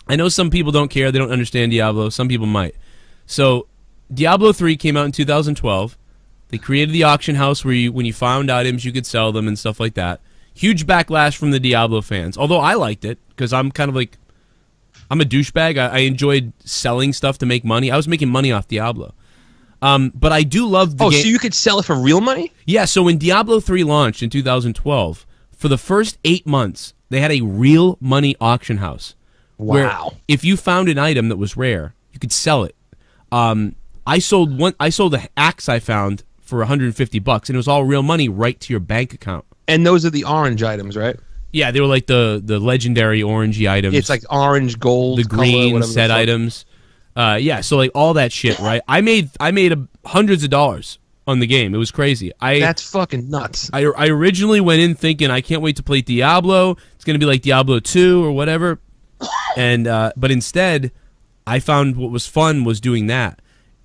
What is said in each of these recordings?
I know some people don't care. They don't understand Diablo. Some people might. So Diablo 3 came out in 2012. They created the auction house where when you found items, you could sell them and stuff like that. Huge backlash from the Diablo fans. Although I liked it because I'm kind of like, I'm a douchebag. I enjoyed selling stuff to make money. I was making money off Diablo. But I do love the game. Oh, so you could sell it for real money? Yeah, so when Diablo 3 launched in 2012, for the first 8 months, they had a real money auction house. Wow. Where if you found an item that was rare, you could sell it. I sold the axe I found for $150, and it was all real money right to your bank account. And those are the orange items, right? Yeah, they were like the legendary orangey items. It's like orange, gold, the green color, set items. Yeah, so like all that shit, right? I made hundreds of dollars on the game. It was crazy. That's fucking nuts. I originally went in thinking I can't wait to play Diablo. It's gonna be like Diablo 2 or whatever. And but instead, I found what was fun was doing that.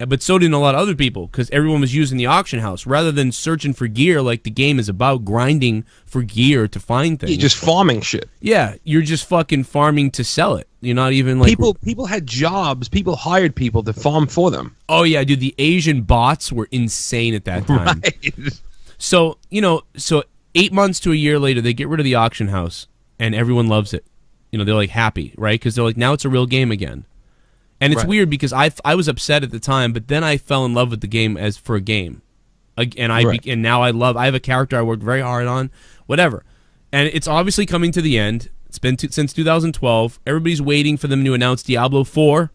But so did a lot of other people because everyone was using the auction house rather than searching for gear like the game is about, grinding for gear to find things. You're just farming shit. Yeah, you're just fucking farming to sell it. You're not even like... People had jobs. People hired people to farm for them. Oh, yeah, dude, the Asian bots were insane at that time. Right. So, 8 months to a year later, they get rid of the auction house, and everyone loves it. They're, like, happy, right? Because they're like, now it's a real game again. And it's weird because I was upset at the time, but then I fell in love with the game as for a game, and now I have a character I worked very hard on, whatever, and it's obviously coming to the end. It's been since 2012. Everybody's waiting for them to announce Diablo 4,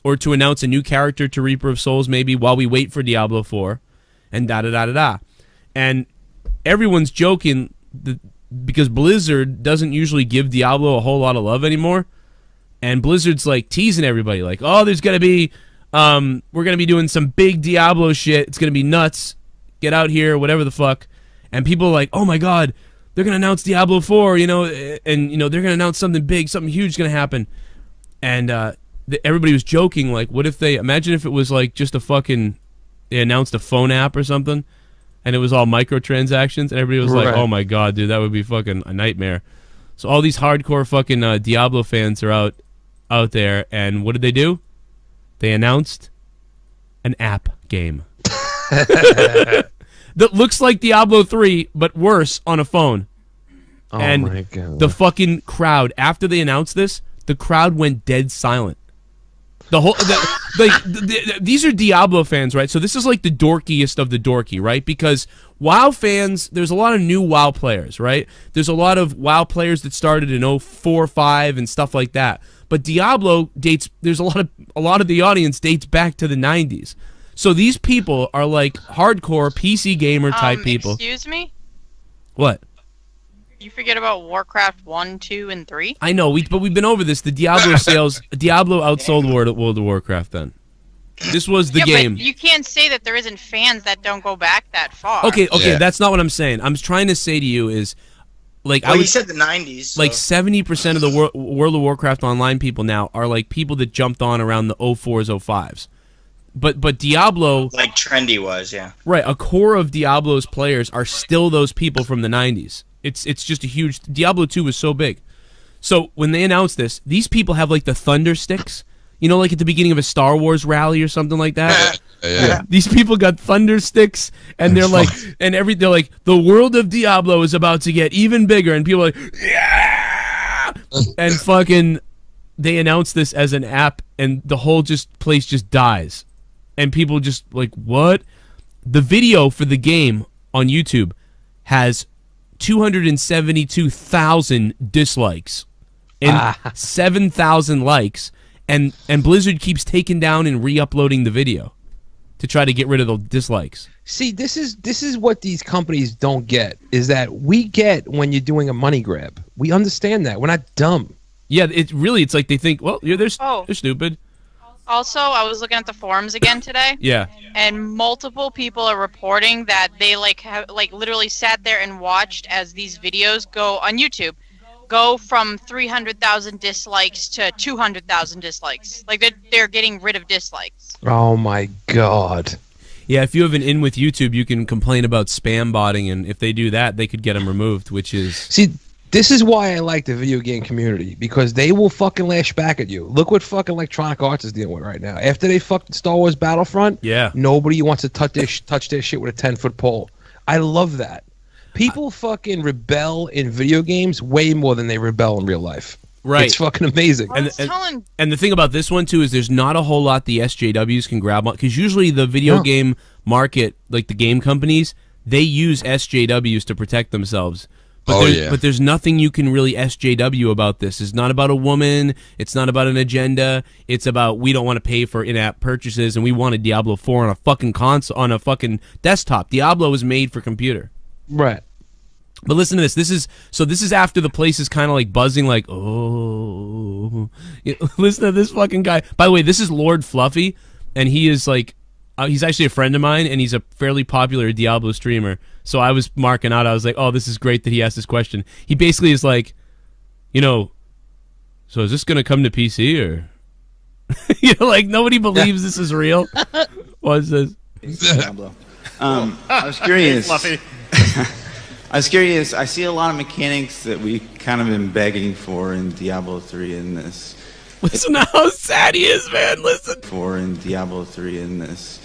or to announce a new character to Reaper of Souls maybe while we wait for Diablo 4, and da-da-da-da-da. And everyone's joking because Blizzard doesn't usually give Diablo a whole lot of love anymore. And Blizzard's like teasing everybody, like, oh, there's gonna be, we're gonna be doing some big Diablo shit. It's gonna be nuts. Get out here, whatever the fuck. And people are like, oh my god, they're gonna announce Diablo 4, and they're gonna announce something big, something huge is gonna happen. And everybody was joking, like, what if imagine if it was like just they announced a phone app or something, and it was all microtransactions, and everybody was like, oh my god, dude, that would be fucking a nightmare. So all these hardcore fucking Diablo fans are out there, and what did they do? They announced an app game that looks like Diablo 3 but worse on a phone. Oh and my god! The fucking crowd, after they announced this, the crowd went dead silent. These are Diablo fans, right? So this is like the dorkiest of the dorky, right? Because WoW fans, there's a lot of new WoW players, right? There's a lot of WoW players that started in 04, 5 and stuff like that. But Diablo there's a lot of the audience dates back to the 90s. So these people are like hardcore PC gamer type people. Excuse me? What? You forget about Warcraft 1, 2, and 3? I know, but we've been over this. The Diablo sales, Diablo outsold World of Warcraft then. This was the game. But you can't say that there isn't fans that don't go back that far. Okay, that's not what I'm saying. I'm trying to say to you is, like, you said the 90s. So. Like 70% of the World of Warcraft online people now are like people that jumped on around the 04s, 05s. But Diablo, like trendy was, yeah. Right, a core of Diablo's players are still those people from the 90s. It's just a huge... Diablo 2 was so big. So when they announced this, these people have like the thunder sticks. Like at the beginning of a Star Wars rally or something like that. Yeah. These people got thunder sticks, and they're like, they're like, the world of Diablo is about to get even bigger, and people are like, yeah! And fucking, they announced this as an app, and the whole place just dies. And people just like, what? The video for the game on YouTube has 272,000 dislikes and 7,000 likes, and Blizzard keeps taking down and re-uploading the video to try to get rid of the dislikes. See, this is what these companies don't get, is that we get when you're doing a money grab. We understand that. We're not dumb. Yeah, it's like they think, well, they're stupid. Also, I was looking at the forums again today. Yeah. And multiple people are reporting that they literally sat there and watched as these videos go on YouTube go from 300,000 dislikes to 200,000 dislikes. Like they're getting rid of dislikes. Oh my god. Yeah, if you have an in with YouTube, you can complain about spam botting, and if they do that, they could get them removed, which is... See, This is why I like the video game community, because they will fucking lash back at you. Look what fucking Electronic Arts is dealing with right now. After they fucked Star Wars Battlefront, nobody wants to touch their shit with a 10-foot pole. I love that. People fucking rebel in video games way more than they rebel in real life. Right. It's fucking amazing. And the thing about this one, too, is there's not a whole lot the SJWs can grab on. Because usually the video game market, like the game companies, they use SJWs to protect themselves. But there's nothing you can really SJW about this. It's not about a woman. It's not about an agenda. It's about we don't want to pay for in-app purchases, and we wanted Diablo 4 on a fucking console, on a fucking desktop. Diablo was made for computer. Right. But listen to this. This is after the place is kind of like buzzing, like, oh. Listen to this fucking guy. By the way, this is Lord Fluffy, and he is like, he's actually a friend of mine, and he's a fairly popular Diablo streamer. So I was marking out. I was like, oh, this is great that he asked this question. He basically is like, you know, so is this going to come to PC or? You know, like nobody believes this is real. What's this? I was curious. Fluffy. I was curious. I see a lot of mechanics that we kind of been begging for in Diablo 3 in this. Listen to how sad he is, man. Listen. For in Diablo 3 in this.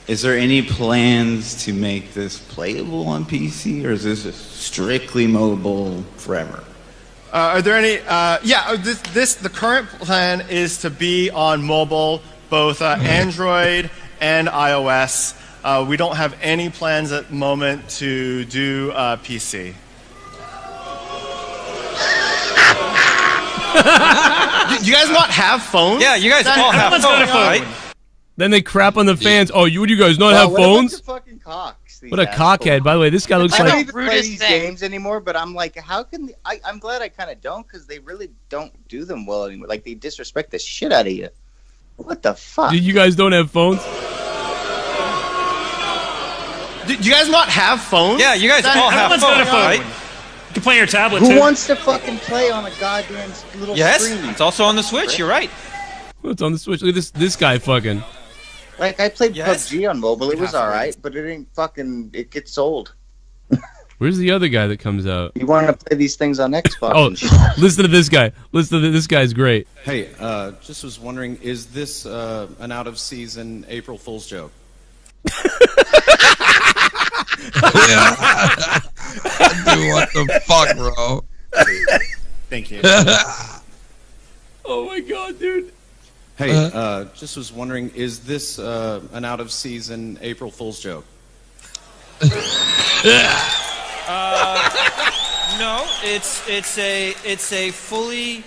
Is there any plans to make this playable on PC, or is this strictly mobile forever? Are there any? Yeah, the current plan is to be on mobile, both Android and iOS. We don't have any plans at the moment to do PC. Do you guys not have phones? Yeah, you guys all have phones, right? Then they crap on the fans. Oh, you guys not have phones? Fucking cocks, what a cockhead. By the way, this guy looks I like... don't even play these games anymore, but I'm like, how can... I'm glad I kind of don't, because they really don't do them well anymore. Like, they disrespect the shit out of you. What the fuck? Dude, you guys don't have phones? Do you guys not have phones? Yeah, you guys all have phones, right? You can play on your tablet, Who wants to fucking play on a goddamn little screen? It's also on the Switch, you're right. It's on the Switch. Look at this guy fucking... Like, I played PUBG on mobile. It was alright, but it ain't fucking... It gets old. Where's the other guy that comes out? You want to play these things on Xbox? Oh, listen to this guy. Listen to this guy's great. Hey, just was wondering, is this an out-of-season April Fool's joke? Dude, what the fuck, bro? Thank you. Oh my god, dude. Hey, just was wondering, is this an out-of-season April Fool's joke? No, it's a fully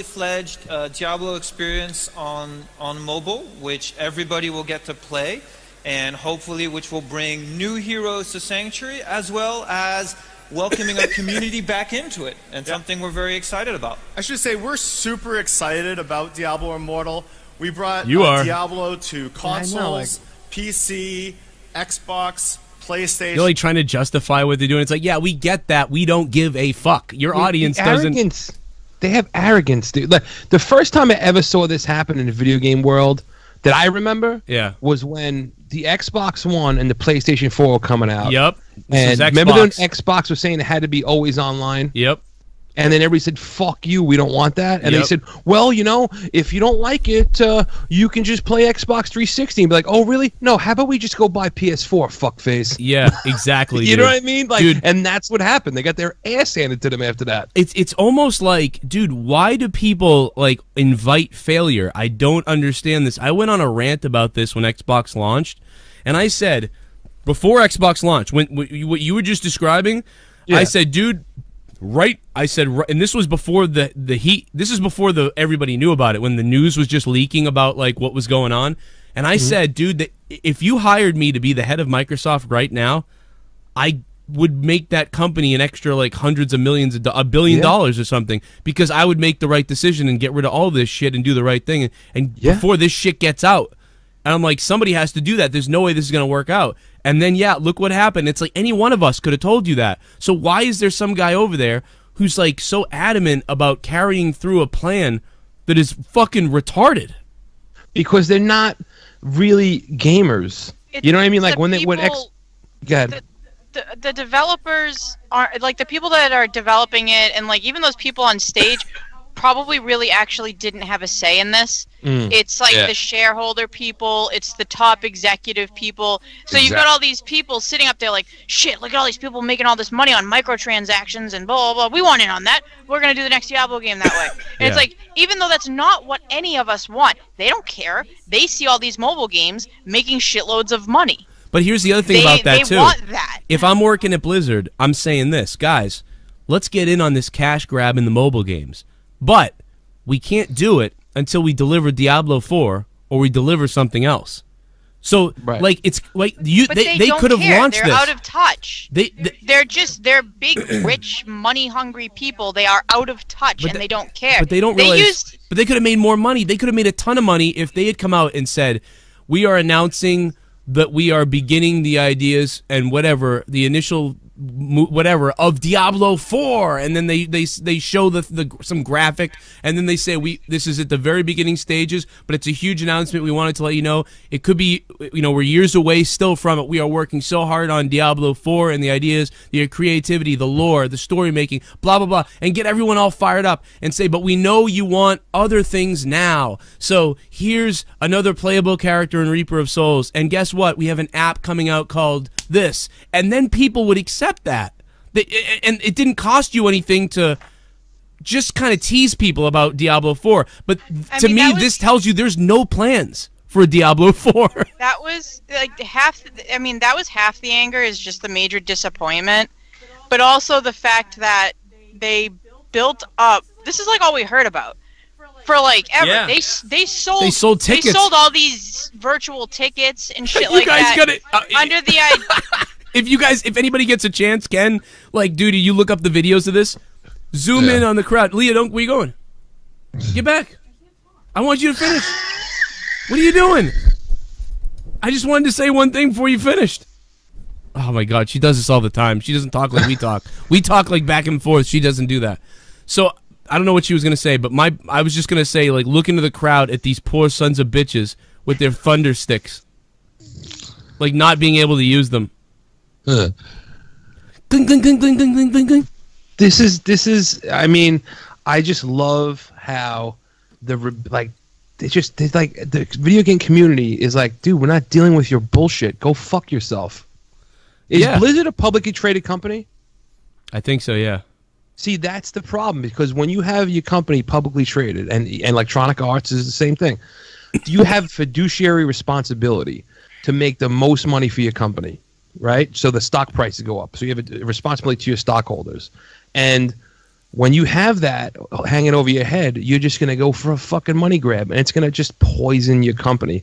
fledged Diablo experience on mobile, which everybody will get to play, and hopefully which will bring new heroes to Sanctuary, as well as welcoming a community back into it, and something we're very excited about. I should say we're super excited about Diablo Immortal. We brought Diablo to consoles, PC, Xbox, PlayStation. You're like trying to justify what they're doing. It's like, yeah, we get that. We don't give a fuck. Your audience doesn't. Arrogance. They have arrogance, dude. Like the first time I ever saw this happen in the video game world that I remember, was when the Xbox One and the PlayStation 4 were coming out. Yep. And remember when Xbox was saying it had to be always online? Yep. And then everybody said, fuck you, we don't want that. And they said, well, you know, if you don't like it, you can just play Xbox 360. And be like, oh, really? No, how about we just go buy PS4, fuckface? Yeah, exactly. You know what I mean? Like, and that's what happened. They got their ass handed to them after that. It's almost like, dude, why do people, like, invite failure? I don't understand this. I went on a rant about this when Xbox launched, and I said, before Xbox launched, when what you were just describing, I said, dude... and this was before the heat. This is before everybody knew about it, when the news was just leaking about like what was going on. And I said, dude, that if you hired me to be the head of Microsoft right now, I would make that company an extra like hundreds of millions of $1 billion or something, because I would make the right decision and get rid of all this shit and do the right thing. And before this shit gets out, and I'm like, somebody has to do that. There's no way this is going to work out. And then, look what happened. It's like any one of us could have told you that. So why is there some guy over there who's like so adamant about carrying through a plan that is fucking retarded? Because they're not really gamers. You know what I mean? Like when the the developers are like the people that are developing it, and like even those people on stage probably really actually didn't have a say in this. It's like the shareholder people, it's the top executive people. So you've got all these people sitting up there like, shit, look at all these people making all this money on microtransactions and blah, blah, blah. We want in on that. We're going to do the next Diablo game that way. And it's like, even though that's not what any of us want, they don't care. They see all these mobile games making shitloads of money. But here's the other thing about that, too. They want that. If I'm working at Blizzard, I'm saying this. Guys, let's get in on this cash grab in the mobile games. But we can't do it until we deliver Diablo 4 or we deliver something else. So, like, it's like they could have launched this. They're out of touch. They're big, rich, money-hungry people. They are out of touch, and they don't care. But they don't realize. But they could have made more money. They could have made a ton of money if they had come out and said, "We are announcing that we are beginning the ideas and whatever the initial." Whatever of Diablo 4, and then they show some graphic, and then they say this is at the very beginning stages, but it's a huge announcement. We wanted to let you know it could be, we're years away still from it. We are working so hard on Diablo 4 and the ideas, the creativity, the lore, the story making, blah blah blah, and get everyone all fired up and say, but we know you want other things now. So here's another playable character in Reaper of Souls, and guess what? We have an app coming out called this, and then people would accept that. And it didn't cost you anything to just kind of tease people about Diablo 4. But to me, this tells you there's no plans for Diablo 4. That was like half. I mean, that was half the anger, is just the major disappointment, but also the fact that they built up. This is like all we heard about for like ever. Yeah. They sold tickets. They sold all these virtual tickets and shit like that. Under the if anybody gets a chance, Ken, like, dude, you look up the videos of this, zoom in on the crowd. Leah, where you going? Get back. I want you to finish. What are you doing? I just wanted to say one thing before you finished. Oh my God, she does this all the time. She doesn't talk like we talk. We talk like back and forth. She doesn't do that. So I don't know what she was gonna say, but I was just gonna say, like, look into the crowd at these poor sons of bitches with their thunder sticks, like not being able to use them. Cling, cling, cling, cling, cling, cling, cling, cling. This is. I mean, I just love how the video game community is like, dude, we're not dealing with your bullshit. Go fuck yourself. Is Blizzard a publicly traded company? I think so. Yeah. See, that's the problem, because when you have your company publicly traded, and Electronic Arts is the same thing, you have fiduciary responsibility to make the most money for your company, right? So the stock prices go up. So you have a responsibility to your stockholders. And when you have that hanging over your head, you're just going to go for a fucking money grab, and it's going to just poison your company.